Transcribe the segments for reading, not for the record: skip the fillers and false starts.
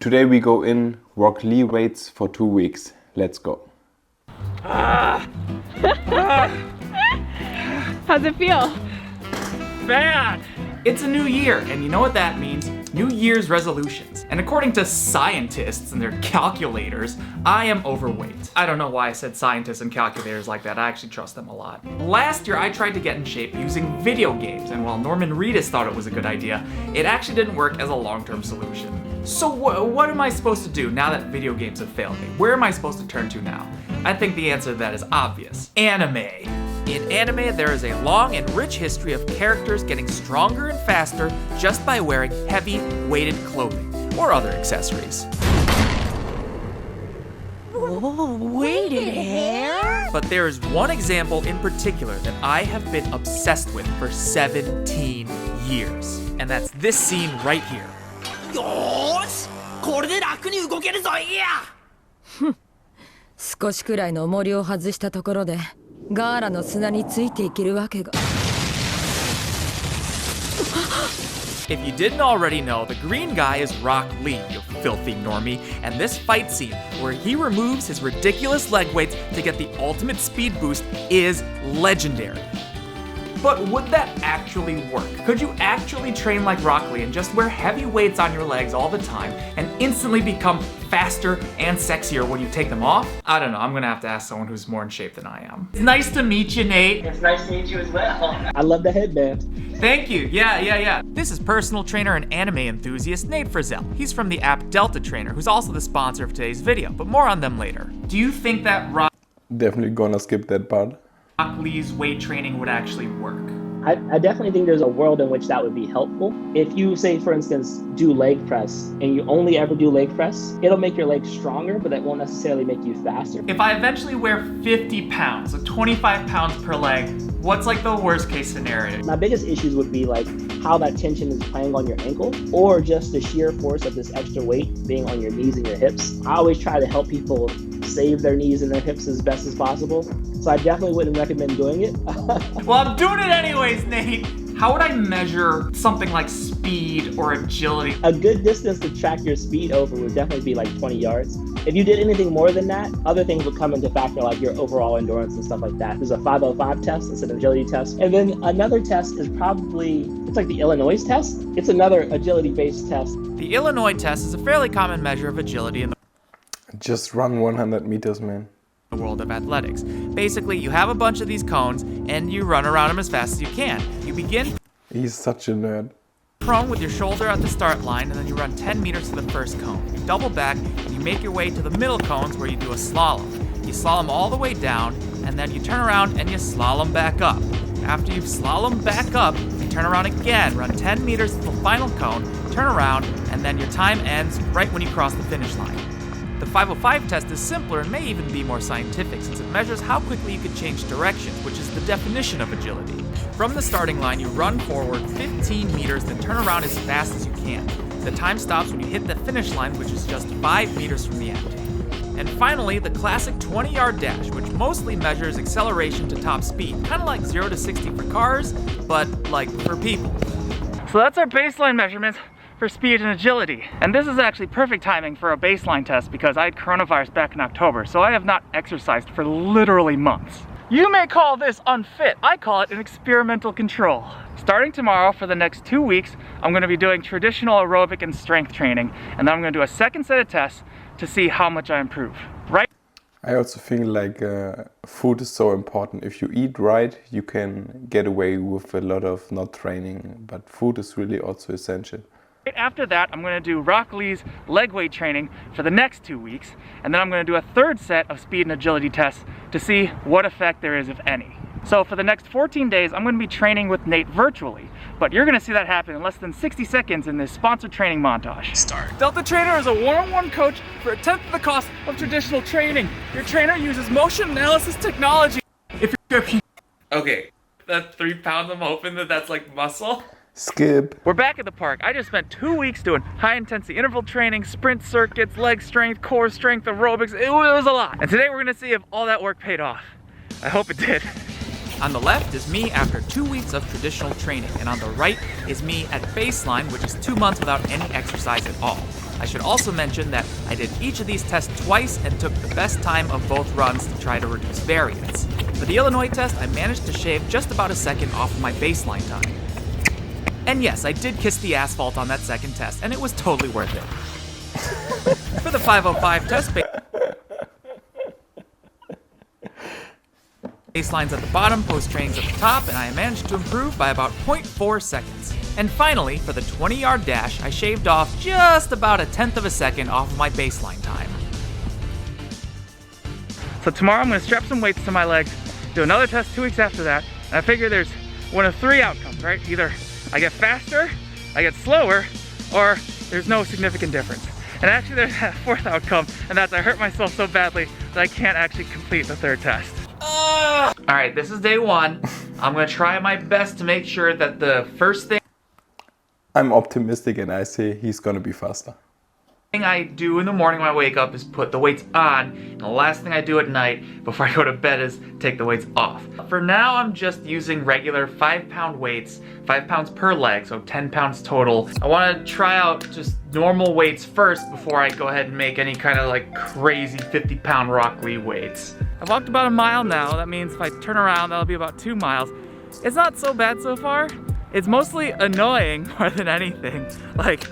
today we go in rock Lee weights for 2 weeks. Let's go. How's it feel? Bad! It's a new year, and you know what that means? New Year's resolutions. And according to scientists and their calculators, I am overweight. I don't know why I said scientists and calculators like that. I actually trust them a lot. Last year, I tried to get in shape using video games, and while Norman Reedus thought it was a good idea, it actually didn't work as a long-term solution. So what am I supposed to do now that video games have failed me? Where am I supposed to turn to now? I think the answer to that is obvious. Anime. In anime, there is a long and rich history of characters getting stronger and faster just by wearing heavy, weighted clothing or other accessories. Oh, weighted hair? But there is one example in particular that I have been obsessed with for 17 years. And that's this scene right here. よーしこれで楽に動けるぞいや少しくらいの重りを外したところでガーラの砂についていけるわけが If you didn't already know, the green guy is Rock Lee, you filthy normie, and this fight scene, where he removes his ridiculous leg weights to get the ultimate speed boost, is legendary. But would that actually work? Could you actually train like Rock Lee and just wear heavy weights on your legs all the time and instantly become faster and sexier when you take them off? I don't know, I'm gonna have to ask someone who's more in shape than I am. It's nice to meet you, Nate. It's nice to meet you as well. I love the headband. Thank you, yeah. This is personal trainer and anime enthusiast Nate Frizzell. He's from the app Delta Trainer, who's also the sponsor of today's video, but more on them later. Do you think that Rock Definitely gonna skip that part. Lee's weight training would actually work? I definitely think there's a world in which that would be helpful. If you say, for instance, do leg press and you only ever do leg press, it'll make your legs stronger, but that won't necessarily make you faster. If I eventually wear 50 pounds, so 25 pounds per leg, what's like the worst case scenario? My biggest issues would be like how that tension is playing on your ankle or just the sheer force of this extra weight being on your knees and your hips. I always try to help people save their knees and their hips as best as possible. So I definitely wouldn't recommend doing it. Well, I'm doing it anyways, Nate. How would I measure something like speed or agility? A good distance to track your speed over would definitely be like 20 yards. If you did anything more than that, other things would come into factor, like your overall endurance and stuff like that. There's a 505 test, it's an agility test. And then another test is probably, it's like the Illinois test. It's another agility-based test. The Illinois test is a fairly common measure of agility in Just run 100 meters, man. the world of athletics. Basically, you have a bunch of these cones and you run around them as fast as you can. You begin He's such a nerd. prone with your shoulder at the start line, and then you run 10 meters to the first cone. You double back and you make your way to the middle cones where you do a slalom. You slalom all the way down, and then you turn around and you slalom back up. After you've slalom back up, you turn around again, run 10 meters to the final cone, turn around, and then your time ends right when you cross the finish line. The 505 test is simpler and may even be more scientific since it measures how quickly you can change directions, which is the definition of agility. From the starting line, you run forward 15 meters, then turn around as fast as you can. The time stops when you hit the finish line, which is just 5 meters from the end. And finally, the classic 20-yard dash, which mostly measures acceleration to top speed, kind of like 0 to 60 for cars, but like for people. So that's our baseline measurements for speed and agility. And this is actually perfect timing for a baseline test because I had coronavirus back in October, so I have not exercised for literally months. You may call this unfit. I call it an experimental control. Starting tomorrow for the next 2 weeks, I'm gonna be doing traditional aerobic and strength training, and then I'm gonna do a second set of tests to see how much I improve. Right? I also think like food is so important. If you eat right, you can get away with a lot of not training, but food is really also essential. After that, I'm gonna do Rock Lee's leg weight training for the next 2 weeks, and then I'm gonna do a third set of speed and agility tests to see what effect there is, if any. So for the next 14 days, I'm gonna be training with Nate virtually, but you're gonna see that happen in less than 60 seconds in this sponsored training montage. Start. Delta Trainer is a one-on-one coach for a tenth of the cost of traditional training. Your trainer uses motion analysis technology. Okay, that's 3 pounds, I'm hoping that's like muscle. Skip. We're back at the park. I just spent 2 weeks doing high intensity interval training, sprint circuits, leg strength, core strength, aerobics. It was a lot. And today we're gonna see if all that work paid off. I hope it did. On the left is me after 2 weeks of traditional training, and on the right is me at baseline, which is 2 months without any exercise at all. I should also mention that I did each of these tests twice and took the best time of both runs to try to reduce variance. For the Illinois test, I managed to shave just about a second off of my baseline time. And yes, I did kiss the asphalt on that second test, and it was totally worth it. For the 505 test, baseline's at the bottom, post-training's at the top, and I managed to improve by about 0.4 seconds. And finally, for the 20-yard dash, I shaved off just about 1/10 of a second off of my baseline time. So tomorrow I'm gonna strap some weights to my legs, do another test 2 weeks after that, and I figure there's one of 3 outcomes, right? Either I get faster, I get slower, or there's no significant difference. And actually there's a 4th outcome, and that's I hurt myself so badly that I can't actually complete the 3rd test. All right, this is day 1. I'm gonna try my best to make sure that the first thing I'm optimistic and I say he's gonna be faster. I do in the morning when I wake up is put the weights on, and the last thing I do at night before I go to bed is take the weights off. For now, I'm just using regular 5-pound weights, 5 pounds per leg, so 10 pounds total. I want to try out just normal weights first before I go ahead and make any kind of like crazy 50-pound Rock Lee weights. I've walked about a mile now. That means if I turn around, that'll be about 2 miles. It's not so bad so far. It's mostly annoying more than anything. Like,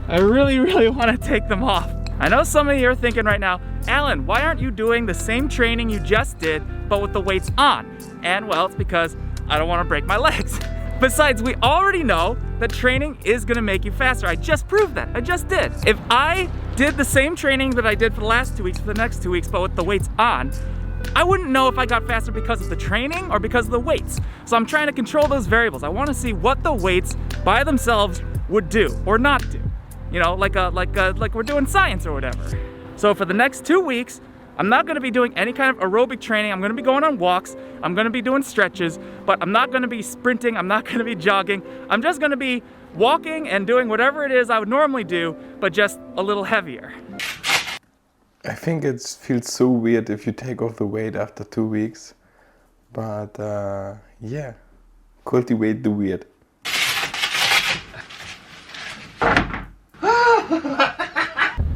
I really want to take them off. I know some of you are thinking right now, Alan, why aren't you doing the same training you just did, but with the weights on? And well, it's because I don't want to break my legs. Besides, we already know that training is gonna make you faster. I just proved that, I just did. If I did the same training that I did for the last 2 weeks, for the next 2 weeks, but with the weights on, I wouldn't know if I got faster because of the training or because of the weights. So I'm trying to control those variables. I want to see what the weights by themselves would do or not do. You know, like we're doing science or whatever. So for the next 2 weeks, I'm not going to be doing any kind of aerobic training. I'm going to be going on walks. I'm going to be doing stretches, but I'm not going to be sprinting. I'm not going to be jogging. I'm just going to be walking and doing whatever it is I would normally do, but just a little heavier. I think it feels so weird if you take off the weight after 2 weeks. But yeah, cultivate the weird.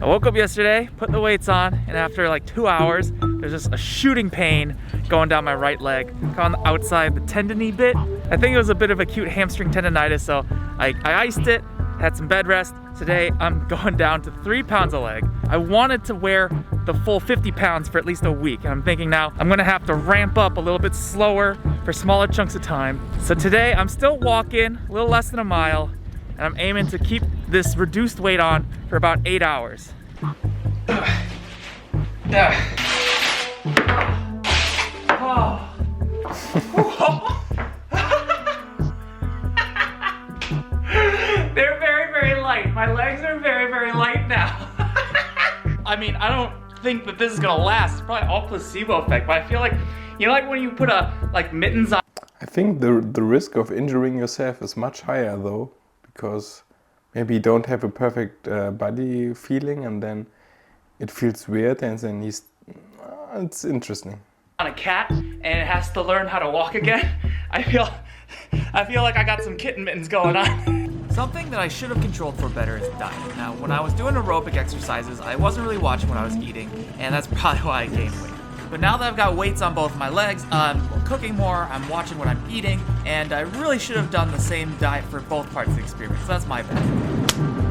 I woke up yesterday, put the weights on, and after like 2 hours, there's just a shooting pain going down my right leg, on the outside, the tendon-y bit. I think it was a bit of acute hamstring tendonitis, so I iced it, had some bed rest. Today, I'm going down to 3 pounds a leg. I wanted to wear the full 50 pounds for at least a week, and I'm thinking now I'm gonna have to ramp up a little bit slower for smaller chunks of time. So today, I'm still walking a little less than a mile, and I'm aiming to keep this reduced weight on for about 8 hours. They're very, very light. My legs are very, very light now. I mean, I don't think that this is gonna last. It's probably all placebo effect, but I feel like, you know, like when you put mittens on. I think the risk of injuring yourself is much higher though, because maybe you don't have a perfect body feeling and then it feels weird and then it's interesting. On a cat and it has to learn how to walk again. I feel like I got some kitten mittens going on. Something that I should have controlled for better is diet. Now, when I was doing aerobic exercises, I wasn't really watching what I was eating, and that's probably why I gained weight. But now that I've got weights on both my legs, I'm cooking more, I'm watching what I'm eating, and I really should have done the same diet for both parts of the experiment, so that's my bad.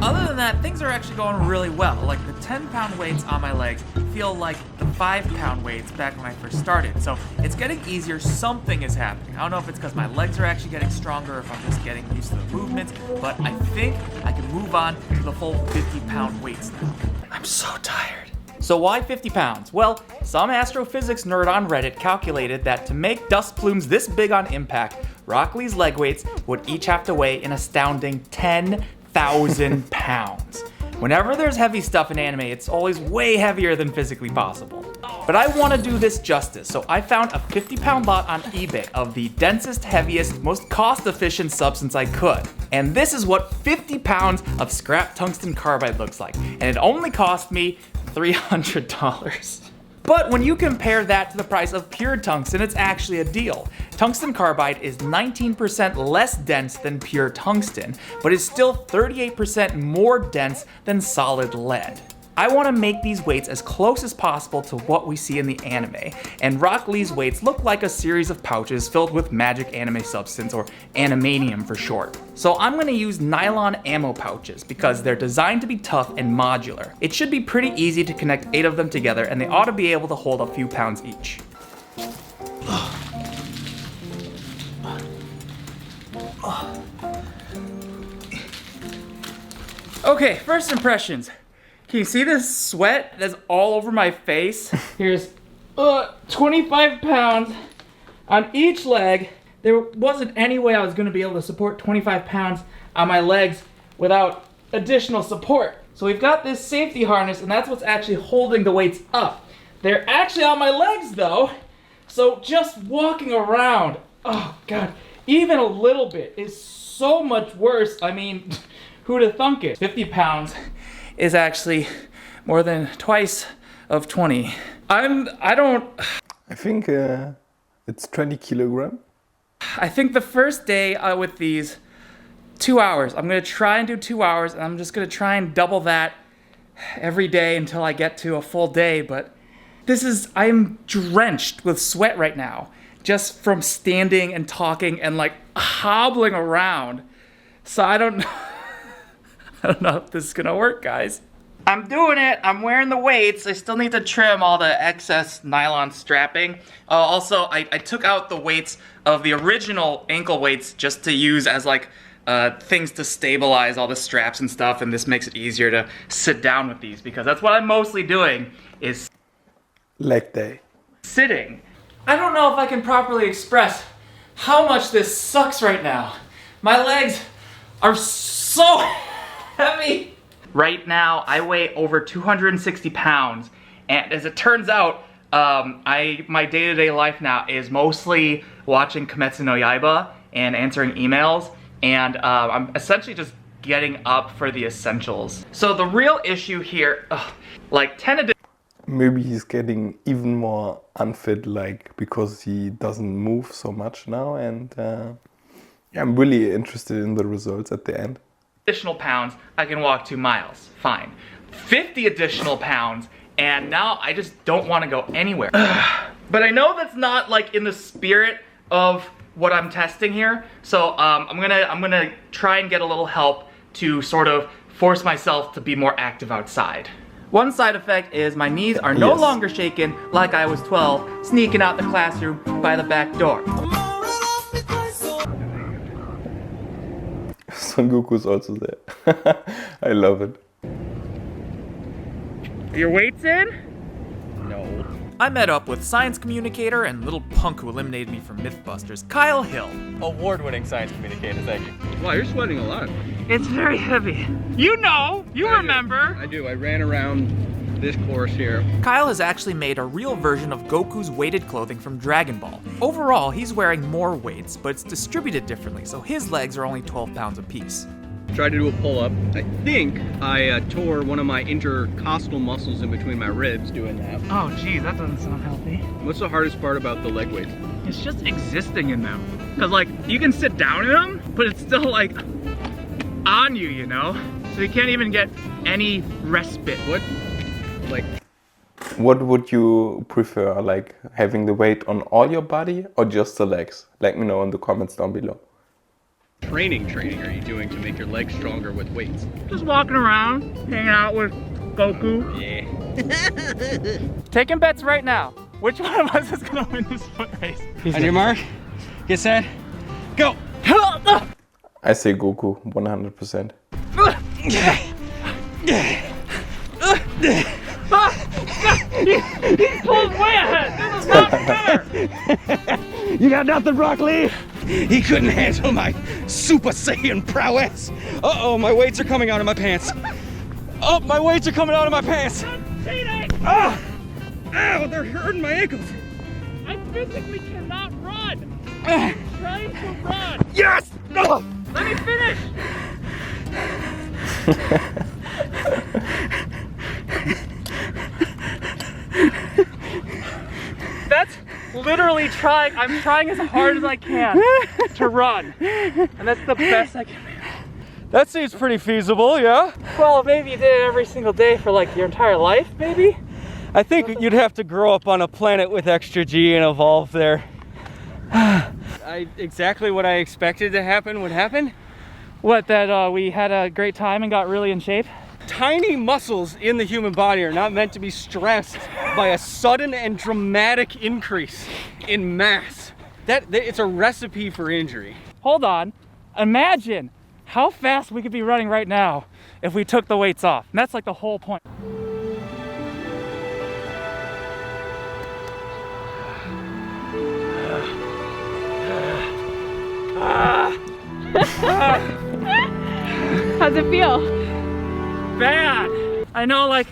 Other than that, things are actually going really well. Like the 10-pound weights on my legs feel like the 5-pound weights back when I first started. So it's getting easier, something is happening. I don't know if it's because my legs are actually getting stronger or if I'm just getting used to the movements, but I think I can move on to the full 50-pound weights now. I'm so tired. So why 50 pounds? Well, some astrophysics nerd on Reddit calculated that to make dust plumes this big on impact, Rock Lee's leg weights would each have to weigh an astounding 10,000 pounds. Whenever there's heavy stuff in anime, it's always way heavier than physically possible. But I want to do this justice, so I found a 50-pound lot on eBay of the densest, heaviest, most cost-efficient substance I could. And this is what 50 pounds of scrap tungsten carbide looks like. And it only cost me $300. But when you compare that to the price of pure tungsten, it's actually a deal. Tungsten carbide is 19% less dense than pure tungsten, but is still 38% more dense than solid lead. I want to make these weights as close as possible to what we see in the anime, and Rock Lee's weights look like a series of pouches filled with magic anime substance, or animanium for short. So I'm going to use nylon ammo pouches because they're designed to be tough and modular. It should be pretty easy to connect 8 of them together, and they ought to be able to hold a few pounds each. Okay, first impressions. Can you see this sweat that's all over my face? Here's 25 pounds on each leg. There wasn't any way I was gonna be able to support 25 pounds on my legs without additional support. So we've got this safety harness, and that's what's actually holding the weights up. They're actually on my legs though, so just walking around, oh God, even a little bit is so much worse. I mean, who'd have thunk it? 50 pounds is actually more than twice of 20. I think it's 20 kilogram. I think the first day with these, 2 hours. I'm gonna try and do 2 hours, and I'm just gonna try and double that every day until I get to a full day, but I'm drenched with sweat right now, just from standing and talking and like hobbling around. So I don't know if this is gonna work, guys. I'm doing it. I'm wearing the weights. I still need to trim all the excess nylon strapping. Also, I took out the weights of the original ankle weights just to use as like things to stabilize all the straps and stuff, and this makes it easier to sit down with these because that's what I'm mostly doing is leg day. Sitting. I don't know if I can properly express how much this sucks right now. My legs are so heavy. Right now, I weigh over 260 pounds, and as it turns out, my day-to-day life now is mostly watching Kimetsu no Yaiba and answering emails, and I'm essentially just getting up for the essentials. So the real issue here, like 10 Maybe he's getting even more unfit, like, because he doesn't move so much now, and yeah, I'm really interested in the results at the end. additional pounds, I can walk 2 miles. Fine. 50 additional pounds, and now I just don't want to go anywhere. But I know that's not like in the spirit of what I'm testing here, so I'm gonna try and get a little help to sort of force myself to be more active outside. One side effect is my knees are no longer shaken like I was 12, sneaking out the classroom by the back door. Son Goku is also there. I love it. Are your weights in? No. I met up with science communicator and little punk who eliminated me from Mythbusters, Kyle Hill. Award-winning science communicator, thank you. Wow, you're sweating a lot. It's very heavy. You know, you remember. I do. I ran around this course here. Kyle has actually made a real version of Goku's weighted clothing from Dragon Ball. Overall, he's wearing more weights, but it's distributed differently, so his legs are only 12 pounds apiece. Tried to do a pull-up. I think I tore one of my intercostal muscles in between my ribs doing that. Oh geez, that doesn't sound healthy. What's the hardest part about the leg weights? It's just existing in them. Cause like, you can sit down in them, but it's still like, on you, you know? So you can't even get any respite. What would you prefer, like having the weight on all your body or just the legs? Let me know in the comments down below. Training are you doing to make your legs stronger with weights? Just walking around, hanging out with Goku. Yeah. Taking bets right now. Which one of us is gonna win this foot race? On your mark, get set, go! I say Goku, 100%. He pulled way ahead! This is not fair! You got nothing, Rock Lee? He couldn't handle my Super Saiyan prowess. Uh-oh, my weights are coming out of my pants. Oh, my weights are coming out of my pants. Oh! Ow, they're hurting my ankles. I physically cannot run! Ah. I'm trying to run! Yes! Oh. Let me finish! literally trying, I'm trying as hard as I can to run. And that's the best I can do. That seems pretty feasible, yeah? Well, maybe you did it every single day for like your entire life, maybe? I think you'd have to grow up on a planet with extra G and evolve there. Exactly what I expected to happen would happen. What, that we had a great time and got really in shape? Tiny muscles in the human body are not meant to be stressed by a sudden and dramatic increase in mass. It's a recipe for injury. Hold on, imagine how fast we could be running right now if we took the weights off. And that's like the whole point. How's it feel? Bad. I know like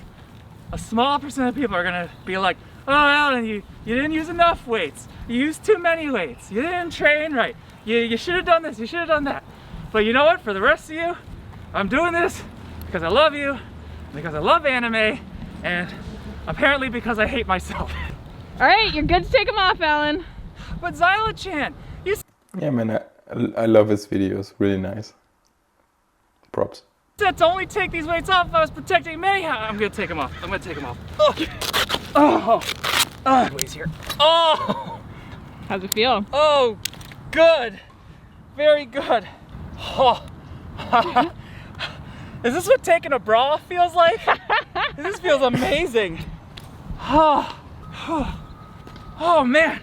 a small percent of people are gonna be like, oh Alan, you didn't use enough weights. You used too many weights. You didn't train right. You should have done this, you should have done that. But you know what, for the rest of you, I'm doing this because I love you, because I love anime, and apparently because I hate myself. All right, you're good to take them off, Alan. But Zyla-chan, you Yeah, man, I love his videos. Really nice. Props. said to only take these weights off if I was protecting me. I'm gonna take them off. I'm gonna take them off. Oh, weights here. Oh, How's it feel? oh, good, very good. Oh. Is this what taking a bra off feels like? This feels amazing. Oh, oh man,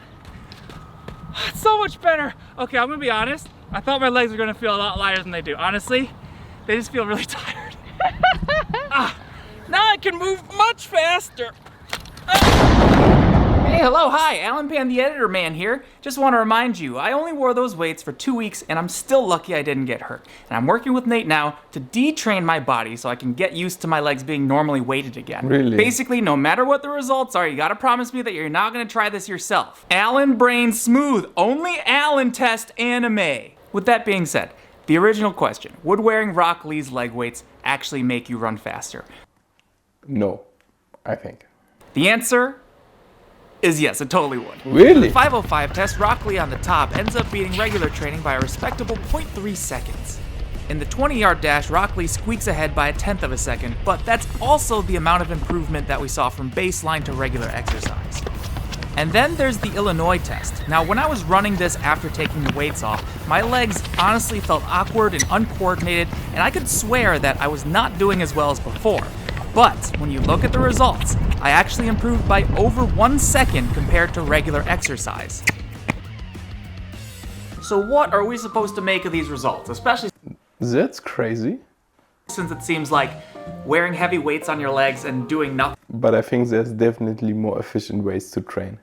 it's so much better. Okay, I'm gonna be honest. I thought my legs were gonna feel a lot lighter than they do. Honestly, they just feel really tired. Now I can move much faster. Hey, hello, hi, Alan Pan, the editor man here. Just want to remind you, I only wore those weights for 2 weeks and I'm still lucky I didn't get hurt. And I'm working with Nate now to detrain my body so I can get used to my legs being normally weighted again. Really? Basically, no matter what the results are, you gotta promise me that you're not gonna try this yourself. Alan Brain Smooth, only Alan test anime. With that being said, the original question, would wearing Rock Lee's leg weights actually make you run faster? No, I think. The answer is yes, it totally would. Really? The 505 test, Rock Lee on the top ends up beating regular training by a respectable 0.3 seconds. In the 20-yard dash, Rock Lee squeaks ahead by 1/10 of a second, but that's also the amount of improvement that we saw from baseline to regular exercise. And then there's the Illinois test. Now, when I was running this after taking the weights off, my legs honestly felt awkward and uncoordinated, and I could swear that I was not doing as well as before. But when you look at the results, I actually improved by over 1 second compared to regular exercise. So what are we supposed to make of these results, especially That's crazy. since it seems like wearing heavy weights on your legs and doing nothing But I think there's definitely more efficient ways to train.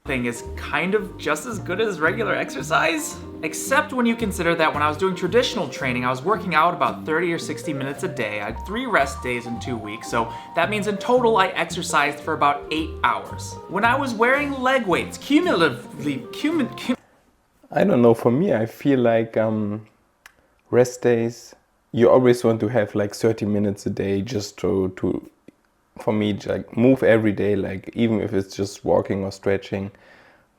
is kind of just as good as regular exercise? Except when you consider that when I was doing traditional training, I was working out about 30 or 60 minutes a day. I had 3 rest days in 2 weeks, so that means in total I exercised for about 8 hours. When I was wearing leg weights, cumulatively, I don't know, for me I feel like rest days, you always want to have like 30 minutes a day just to for me, like move every day, like even if it's just walking or stretching.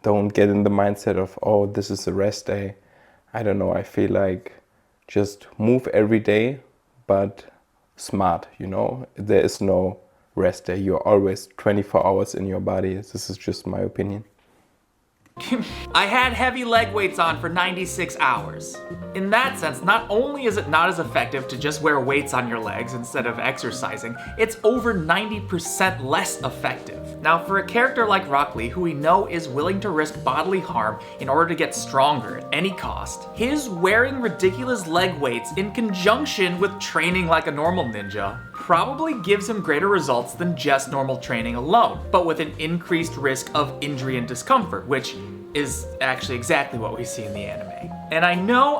Don't get in the mindset of, oh, this is a rest day. I don't know, I feel like just move every day, but smart, you know? There is no rest day. You're always 24 hours in your body. This is just my opinion. I had heavy leg weights on for 96 hours. In that sense, not only is it not as effective to just wear weights on your legs instead of exercising, it's over 90% less effective. Now, for a character like Rock Lee, who we know is willing to risk bodily harm in order to get stronger at any cost, his wearing ridiculous leg weights in conjunction with training like a normal ninja probably gives him greater results than just normal training alone, but with an increased risk of injury and discomfort, which is actually exactly what we see in the anime. And I know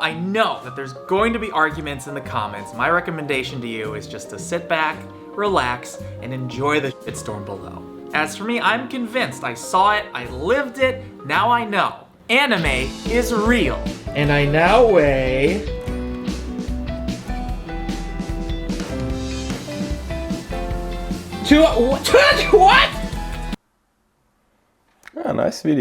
that there's going to be arguments in the comments. My recommendation to you is just to sit back, relax, and enjoy the shitstorm below. As for me, I'm convinced. I saw it, I lived it, now I know. Anime is real. And I now weigh... What? Ah, nice video.